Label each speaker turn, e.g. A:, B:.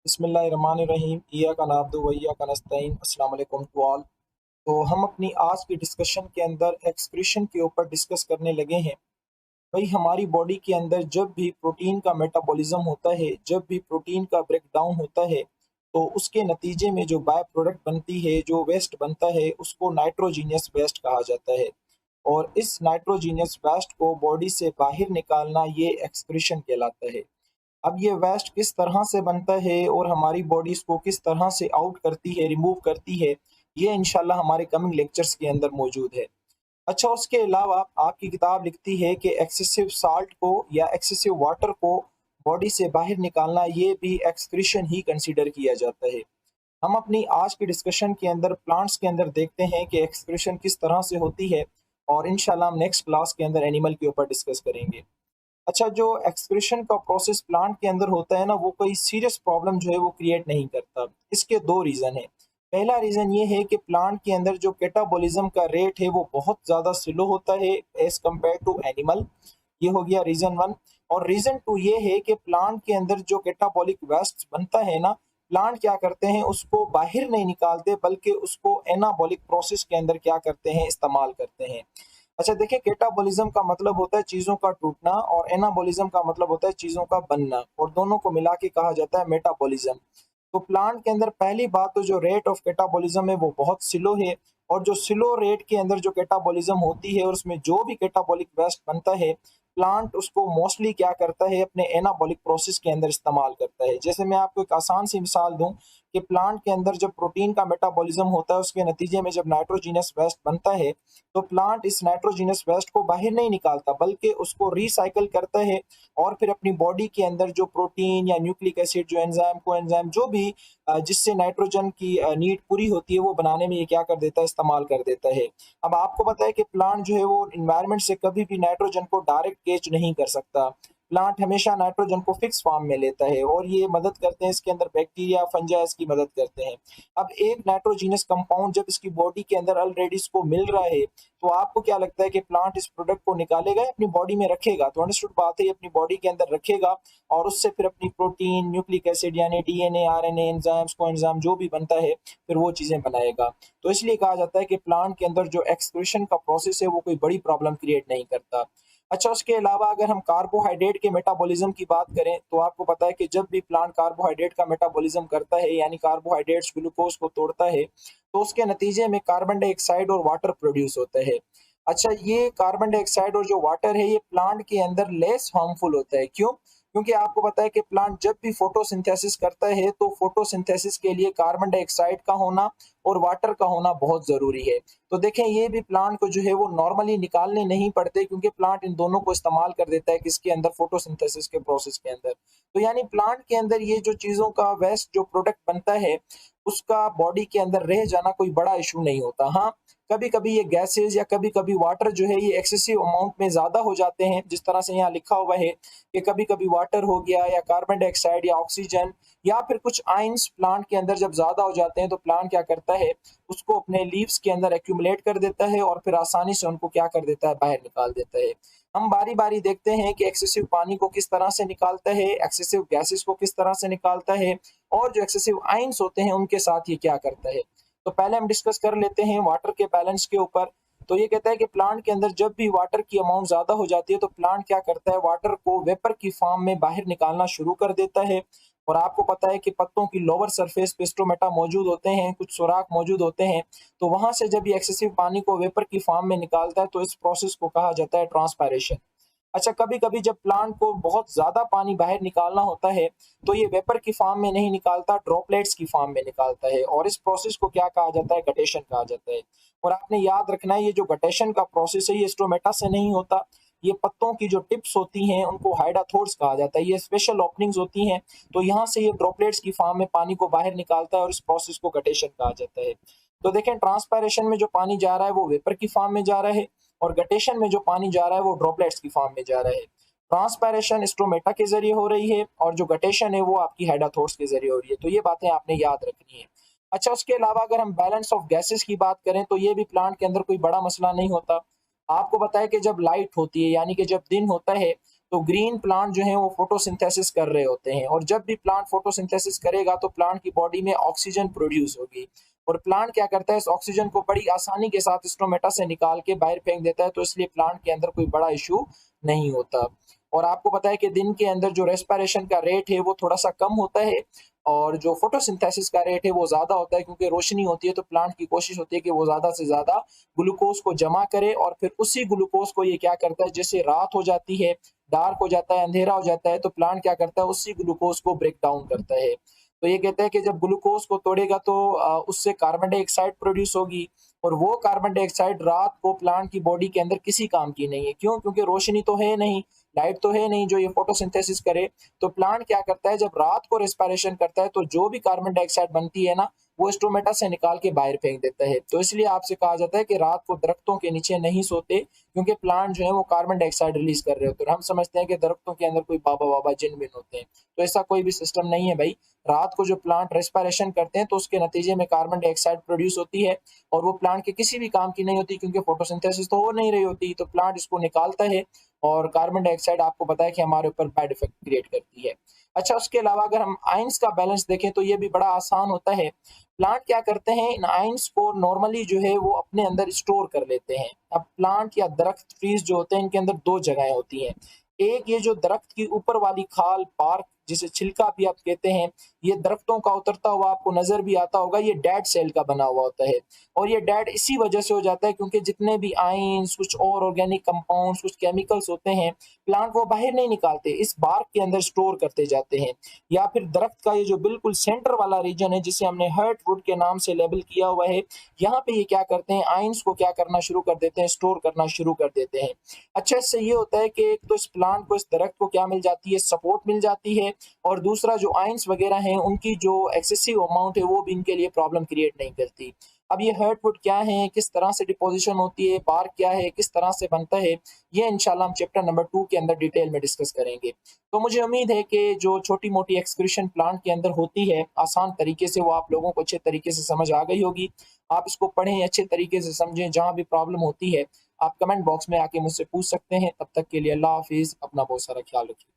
A: बिस्मिल्लाहिर्रहमानिर्रहीम इय्याका नअब्दु व इय्याका नस्तईन। अस्सलाम वालेकुम टू ऑल। तो हम अपनी आज की डिस्कशन के अंदर एक्सक्रीशन के ऊपर डिस्कस करने लगे हैं। भाई हमारी बॉडी के अंदर जब भी प्रोटीन का मेटाबॉलिज्म होता है, जब भी प्रोटीन का ब्रेक डाउन होता है, तो उसके नतीजे में जो बाय प्रोडक्ट बनती है, जो वेस्ट बनता है, उसको नाइट्रोजीनियस वेस्ट कहा जाता है। और इस नाइट्रोजीनियस वेस्ट को बॉडी से बाहर निकालना ये एक्सक्रीशन कहलाता है। अब ये वेस्ट किस तरह से बनता है और हमारी बॉडी इसको किस तरह से आउट करती है, रिमूव करती है, ये इंशाल्लाह हमारे कमिंग लेक्चर्स के अंदर मौजूद है। अच्छा, उसके अलावा आपकी किताब लिखती है कि एक्सेसिव साल्ट को या एक्सेसिव वाटर को बॉडी से बाहर निकालना ये भी एक्सक्रीशन ही कंसीडर किया जाता है। हम अपनी आज की डिस्कशन के अंदर प्लांट्स के अंदर देखते हैं कि एक्सक्रीशन किस तरह से होती है, और इंशाल्लाह हम नेक्स्ट क्लास के अंदर एनिमल के ऊपर डिस्कस करेंगे। अच्छा, जो एक्सक्रीशन का प्रोसेस प्लांट के अंदर होता है ना, वो कोई सीरियस प्रॉब्लम जो है वो क्रिएट नहीं करता। इसके दो रीज़न है। पहला रीज़न ये है कि प्लांट के अंदर जो कैटाबॉलिज्म का रेट है वो बहुत ज़्यादा स्लो होता है एज़ कम्पेयर टू एनिमल। ये हो गया रीज़न वन। और रीज़न टू ये है कि प्लांट के अंदर जो कैटाबॉलिक वेस्ट बनता है ना, प्लांट क्या करते हैं, उसको बाहर नहीं निकालते बल्कि उसको एनाबॉलिक प्रोसेस के अंदर क्या करते हैं, इस्तेमाल करते हैं। अच्छा देखिए, कैटाबॉलिज्म का मतलब होता है चीजों का टूटना, और एनाबॉलिज्म का मतलब होता है चीजों का बनना, और दोनों को मिला के कहा जाता है मेटाबॉलिज्म। तो प्लांट के अंदर पहली बात तो जो रेट ऑफ कैटाबॉलिज्म है वो बहुत स्लो है। और जो स्लो रेट के अंदर जो कैटाबॉलिज्म होती है और उसमें जो भी कैटाबॉलिक वेस्ट बनता है, प्लांट उसको मोस्टली क्या करता है, अपने एनाबॉलिक प्रोसेस के अंदर इस्तेमाल करता है। जैसे मैं आपको एक आसान सी मिसाल दूं कि प्लांट के अंदर जब प्रोटीन का मेटाबॉलिज्म होता है, उसके नतीजे में जब नाइट्रोजीनस वेस्ट बनता है, तो प्लांट इस नाइट्रोजीनस वेस्ट को बाहर नहीं निकालता बल्कि उसको रिसाइकल करता है, और फिर अपनी बॉडी के अंदर जो प्रोटीन या न्यूक्लिक एसिड, जो एंजाइम को एंजाइम जो भी जिससे नाइट्रोजन की नीड पूरी होती है, वो बनाने में ये क्या कर देता है, इस्तेमाल कर देता है। अब आपको पता है कि प्लांट जो है वो इन्वायरमेंट से कभी भी नाइट्रोजन को डायरेक्ट कैच नहीं कर सकता। प्लांट हमेशा नाइट्रोजन को फिक्स फॉर्म में लेता है, और ये मदद करते हैं, इसके अंदर बैक्टीरिया, फंजाई इसकी मदद करते हैं। अब एक नाइट्रोजीनस कंपाउंड जब इसकी बॉडी के अंदर ऑलरेडी इसको मिल रहा है, तो आपको क्या लगता है कि प्लांट इस प्रोडक्ट को निकालेगा, अपनी बॉडी में रखेगा? तो अंडरस्टूड बात है, ये अपनी बॉडी के अंदर रखेगा, और उससे फिर अपनी प्रोटीन, न्यूक्लिक एसिड यानी डीएनए, आरएनए, एंजाइम्स, कोएंजाइम जो भी बनता है, फिर वो चीजें बनाएगा। तो इसलिए कहा जाता है कि प्लांट के अंदर जो एक्सक्रीशन का प्रोसेस है वो कोई बड़ी प्रॉब्लम क्रिएट नहीं करता। अच्छा, उसके अलावा अगर हम कार्बोहाइड्रेट के मेटाबॉलिज्म की बात करें, तो आपको पता है कि जब भी प्लांट कार्बोहाइड्रेट का मेटाबॉलिज्म करता है, यानी कार्बोहाइड्रेट्स ग्लूकोज को तोड़ता है, तो उसके नतीजे में कार्बन डाइऑक्साइड और वाटर प्रोड्यूस होता है। अच्छा, ये कार्बन डाइऑक्साइड और जो वाटर है, ये प्लांट के अंदर लेस हार्मफुल होता है। क्यों? क्योंकि आपको पता है कि प्लांट जब भी फोटोसिंथेसिस करता है, तो फोटोसिंथेसिस के लिए कार्बन डाइऑक्साइड का होना और वाटर का होना बहुत जरूरी है। तो देखें, ये भी प्लांट को जो है वो नॉर्मली निकालने नहीं पड़ते, क्योंकि प्लांट इन दोनों को इस्तेमाल कर देता है किसके अंदर, फोटोसिंथेसिस के प्रोसेस के अंदर। तो यानी प्लांट के अंदर ये जो चीजों का वेस्ट जो प्रोडक्ट बनता है, उसका बॉडी के अंदर रह जाना कोई बड़ा इशू नहीं होता। हाँ, कभी कभी ये गैसेस या कभी कभी वाटर जो है ये एक्सेसिव अमाउंट में ज्यादा हो जाते हैं, जिस तरह से यहाँ लिखा हुआ है कि कभी कभी वाटर हो गया, या कार्बन डाइऑक्साइड, या ऑक्सीजन, या फिर कुछ आइंस प्लांट के अंदर जब ज्यादा हो जाते हैं, तो प्लांट क्या करता है, उसको अपने लीव्स के अंदर एक्यूमुलेट कर देता है, और फिर आसानी से उनको क्या कर देता है, बाहर निकाल देता है। हम बारी बारी देखते हैं कि एक्सेसिव पानी को किस तरह से निकालता है, एक्सेसिव गैसेस को किस तरह से निकालता है, और जो एक्सेसिव आइंस होते हैं उनके साथ ये क्या करता है। तो पहले हम डिस्कस कर लेते हैं वाटर के बैलेंस के ऊपर। तो ये कहता है कि प्लांट के अंदर जब भी वाटर की अमाउंट ज्यादा हो जाती है, तो प्लांट क्या करता है, वाटर को वेपर की फॉर्म में बाहर निकालना शुरू कर देता है। और आपको पता है कि पत्तों की लोअर सरफेस पे स्टोमेटा मौजूद होते हैं, कुछ सुराख मौजूद होते हैं। तो वहां से जब ये एक्सेसिव पानी को वेपर की फॉर्म में निकालता है, तो इस प्रोसेस को कहा जाता है ट्रांसपायरेशन। अच्छा, कभी कभी जब प्लांट को बहुत ज्यादा पानी बाहर निकालना होता है, तो ये वेपर की फॉर्म में नहीं निकालता, ड्रॉपलेट्स की फॉर्म में निकालता है, और इस प्रोसेस को क्या कहा जाता है, गटेशन कहा जाता है। और आपने याद रखना है, ये जो गटेशन का प्रोसेस है ये स्टोमेटा से नहीं होता। ये पत्तों की जो टिप्स होती हैं उनको हाइडाथोर्स कहा जाता है, ये स्पेशल ओपनिंग्स होती हैं। तो यहाँ से ये ड्रॉपलेट्स की फॉर्म में पानी को बाहर निकालता है, और इस प्रोसेस को गटेशन कहा जाता है। तो देखें, ट्रांसपायरेशन में जो पानी जा रहा है वो वेपर की फॉर्म में जा रहा है, और गटेशन में जो पानी जा रहा है वो ड्रॉपलेट्स की फॉर्म में जा रहा है। ट्रांसपायरेशन स्ट्रोमेटा के जरिए हो रही है, और जो गटेशन है वो आपकी हाइडाथोर्स के जरिए हो रही है। तो ये बातें आपने याद रखनी है। अच्छा, उसके अलावा अगर हम बैलेंस ऑफ गैसेस की बात करें, तो ये भी प्लांट के अंदर कोई बड़ा मसला नहीं होता। आपको बताया कि जब लाइट होती है, यानी कि जब दिन होता है, तो ग्रीन प्लांट जो है वो फोटोसिंथेसिस कर रहे होते हैं, और जब भी प्लांट फोटोसिंथेसिस करेगा तो प्लांट की बॉडी में ऑक्सीजन प्रोड्यूस होगी, और प्लांट क्या करता है, इस ऑक्सीजन को बड़ी आसानी के साथ स्टोमेटा से निकाल के बाहर फेंक देता है, तो इसलिए प्लांट के अंदर कोई बड़ा इशू नहीं होता। और आपको पता है कि दिन के अंदर जो रेस्पिरेशन का रेट है वो थोड़ा सा कम होता है, और जो फोटोसिंथेसिस का रेट है वो ज़्यादा होता है, क्योंकि रोशनी होती है तो प्लांट की कोशिश होती है कि वो ज़्यादा से ज़्यादा ग्लूकोज को जमा करे, और फिर उसी ग्लूकोज को ये क्या करता है, जैसे रात हो जाती है, डार्क हो जाता है, अंधेरा हो जाता है, तो प्लांट क्या करता है, उसी ग्लूकोज को ब्रेक डाउन करता है। तो ये कहते हैं कि जब ग्लूकोज को तोड़ेगा तो उससे कार्बन डाइऑक्साइड प्रोड्यूस होगी, और वो कार्बन डाइऑक्साइड रात को प्लांट की बॉडी के अंदर किसी काम की नहीं है। क्यों? क्योंकि रोशनी तो है नहीं, लाइट तो है नहीं जो ये फोटोसिंथेसिस करे। तो प्लांट क्या करता है, जब रात को रेस्पिरेशन करता है तो जो भी कार्बन डाइऑक्साइड बनती है ना, वो स्टोमेटा से निकाल के बाहर फेंक देता है। तो इसलिए आपसे कहा जाता है कि रात को दरख्तों के नीचे नहीं सोते, क्योंकि प्लांट जो है वो कार्बन डाइऑक्साइड रिलीज कर रहे होते हैं। हम समझते हैं कि दरख्तों के अंदर कोई बाबा बाबा जिन बिन होते हैं, तो ऐसा कोई भी सिस्टम नहीं है भाई। रात को जो प्लांट रेस्पिरेशन करते हैं तो उसके नतीजे में कार्बन डाइऑक्साइड प्रोड्यूस होती है, और वो प्लांट के किसी भी काम की नहीं होती, क्योंकि फोटोसिंथेसिस तो हो नहीं रही होती, तो प्लांट इसको निकालता है, और कार्बन डाइऑक्साइड आपको पता है कि हमारे ऊपर बैड इफेक्ट क्रिएट करती है। अच्छा, उसके अलावा अगर हम आयंस का बैलेंस देखें तो ये भी बड़ा आसान होता है। प्लांट क्या करते हैं, इन आयंस को नॉर्मली जो है वो अपने अंदर स्टोर कर लेते हैं। अब प्लांट या दरख्त, ट्रीज जो होते हैं, इनके अंदर दो जगहें होती हैं। एक ये जो दरख्त की ऊपर वाली खाल, पार्क, जिसे छिलका भी आप कहते हैं, ये दरख्तों का उतरता हुआ आपको नजर भी आता होगा, ये डेड सेल का बना हुआ होता है। और ये डेड इसी वजह से हो जाता है क्योंकि जितने भी आयंस, कुछ और ऑर्गेनिक कंपाउंड्स, कुछ केमिकल्स होते हैं, प्लांट वो बाहर नहीं निकालते, इस बार्क के अंदर स्टोर करते जाते हैं। या फिर दरख्त का ये जो बिल्कुल सेंटर वाला रीजन है, जिसे हमने हर्टवुड के नाम से लेबल किया हुआ है, यहाँ पे ये क्या करते हैं, आयंस को क्या करना शुरू कर देते हैं, स्टोर करना शुरू कर देते हैं। अच्छा, इससे ये होता है कि एक तो इस प्लांट को, इस दरख्त को क्या मिल जाती है, सपोर्ट मिल जाती है, और दूसरा जो आयंस वगैरह हैं उनकी जो एक्सेसिव अमाउंट है वो भी इनके लिए प्रॉब्लम क्रिएट नहीं करती। अब ये हर्टवुड क्या है, किस तरह से डिपोजिशन होती है, बार्क क्या है, किस तरह से बनता है, ये इंशाल्लाह हम चैप्टर नंबर 2 के अंदर डिटेल में डिस्कस करेंगे। तो मुझे उम्मीद है कि जो छोटी मोटी एक्सक्रीशन प्लांट के अंदर होती है, आसान तरीके से वो आप लोगों को अच्छे तरीके से समझ आ गई होगी। आप इसको पढ़ें, अच्छे तरीके से समझें, जहाँ भी प्रॉब्लम होती है आप कमेंट बॉक्स में आके मुझसे पूछ सकते हैं। तब तक के लिए अल्लाह हाफिज़, अपना बहुत सारा ख्याल रखिए।